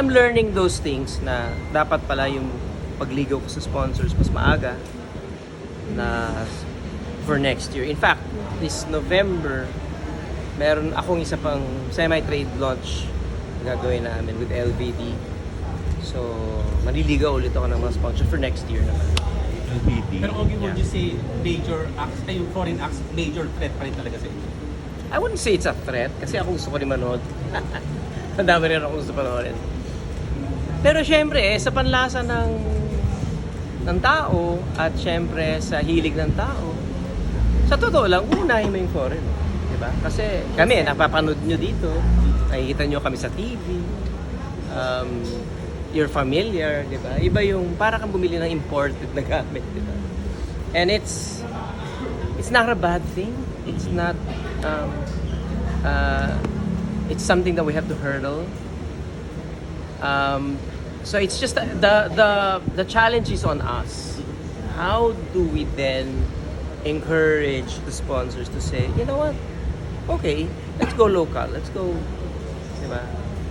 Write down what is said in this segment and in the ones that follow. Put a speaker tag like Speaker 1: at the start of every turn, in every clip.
Speaker 1: I'm learning those things na dapat pala yung pagligaw ko sa sponsors mas maaga na for next year. In fact, this November, meron akong isa pang semi-trade launch na gagawin namin with LBD. So, maliligaw ulit ako ng mga sponsors for next year naman.
Speaker 2: LBD.
Speaker 3: Pero Ogie, would you say major acts, yung foreign acts, major threat pa rin talaga sa inyo?
Speaker 1: I wouldn't say it's a threat kasi ako gusto ko rin manood. Ang dami rin ako gusto panoorin. Pero syempre, sa panlasa ng tao at syempre sa hilig ng tao, sa totoo lang, unahin mo yung foreign. Diba? Kasi kami, napapanood nyo dito, nakikita nyo kami sa TV, you're familiar, diba? Iba yung para kang bumili ng imported na gamit, diba? And it's not a bad thing. It's not it's something that we have to hurdle. So it's just the challenge is on us. How do we then encourage the sponsors to say, you know what? Okay, let's go local. Let's go, diba?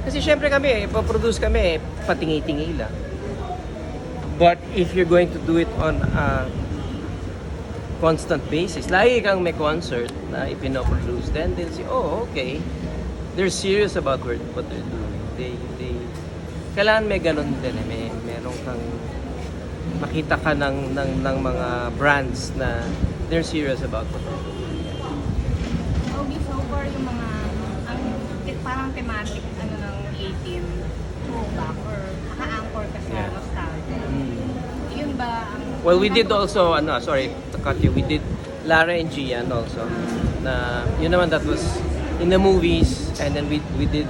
Speaker 1: Kasi syempre kami, ipaproduce kami, patingi-tingi lang. But if you're going to do it on a constant basis, lagi kang may concert na ipinoproduce, then they'll say, oh, okay, they're serious about what they're doing. They kailangan may ganun din eh. Meron kang makita ka ng mga brands na they're serious about what they're doing.
Speaker 4: Ogie, so far yung mga parang thematic ng 18 throwback or naka-anchor ka sa nostalgia. Yun ba ang...
Speaker 1: Well, we did also, sorry to cut you, we did Lara and Gian also. Na, yun naman, that was in the movies, and then we did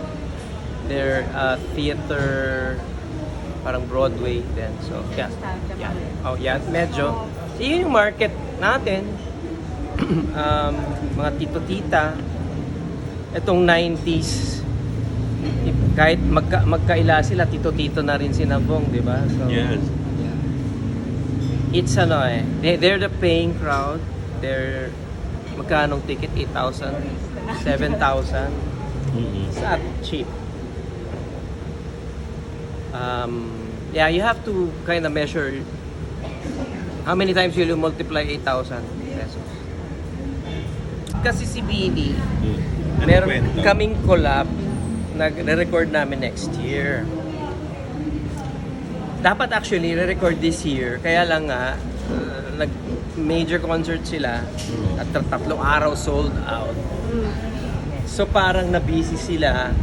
Speaker 1: their theater, parang Broadway then. So, yeah. Oh, yeah, medyo. Yun yung market natin. Mga tito-tita. Itong 90s, kahit magkaila sila, tito-tito na rin si Nabong, di ba? So,
Speaker 2: Yes.
Speaker 1: it's they're the paying crowd. They're magkanong ticket? 8,000? 7,000? It's not cheap. Yeah, you have to kind of measure how many times will you multiply 8,000 pesos. Kasi si Bini, meron kaming collab na re-record namin next year. Dapat actually re-record this year, kaya lang nga nag-major concert sila at 3 araw sold out. So parang na-busy sila,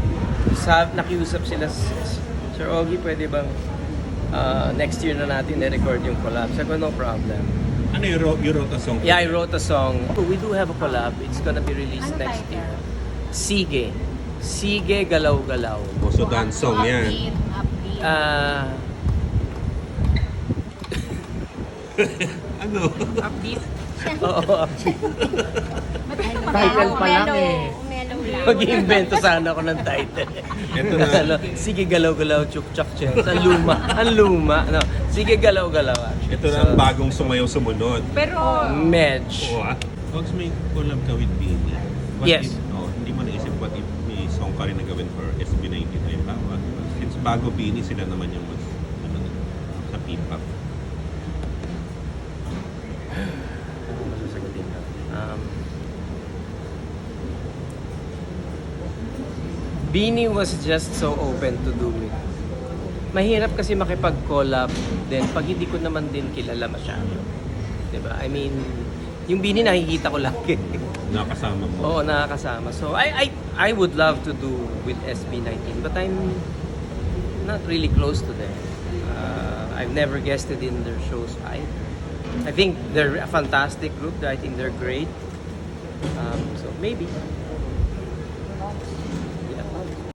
Speaker 1: nakiusap sila, Sir Ogie, pwede bang next year na natin i-record yung collab? Sabi ko, no problem.
Speaker 2: Ano you wrote a song?
Speaker 1: Yeah, I wrote a song. We do have a collab. It's gonna be released next year. Sige. Sige, galaw-galaw.
Speaker 2: So dance song yan.
Speaker 4: Upbeat.
Speaker 2: Ano?
Speaker 1: Upbeat? Oo, upbeat.
Speaker 4: Title
Speaker 5: pa lang eh.
Speaker 4: Mellow lang.
Speaker 1: Mag-iimbento sana ako ng title.
Speaker 2: Ito na.
Speaker 1: Sige, galaw-galaw, chuk-chak chens. Ang luma. Ang luma. No. Sige, galaw-galaw.
Speaker 2: Ito na ang bagong sumayaw sumunod.
Speaker 4: Pero,
Speaker 1: Medj.
Speaker 2: Oo ah. Huwag may collab ka with Bini.
Speaker 1: Yes.
Speaker 2: Hindi mo naisip what if may song ka rin na gawin for SB19 halimbawa. Since bago Bini, sila naman yung mas sa P-pop.
Speaker 1: Bini was just so open to do it. Mahirap kasi makipag-collab din pag hindi ko naman din kilala masyado. Diba? I mean, yung Bini nakikita ko lagi.
Speaker 2: Nakasama mo.
Speaker 1: Oo, nakakasama. So, I would love to do with SB19, but I'm not really close to them. I've never guested in their shows either. I think they're a fantastic group. I think they're great. So, maybe.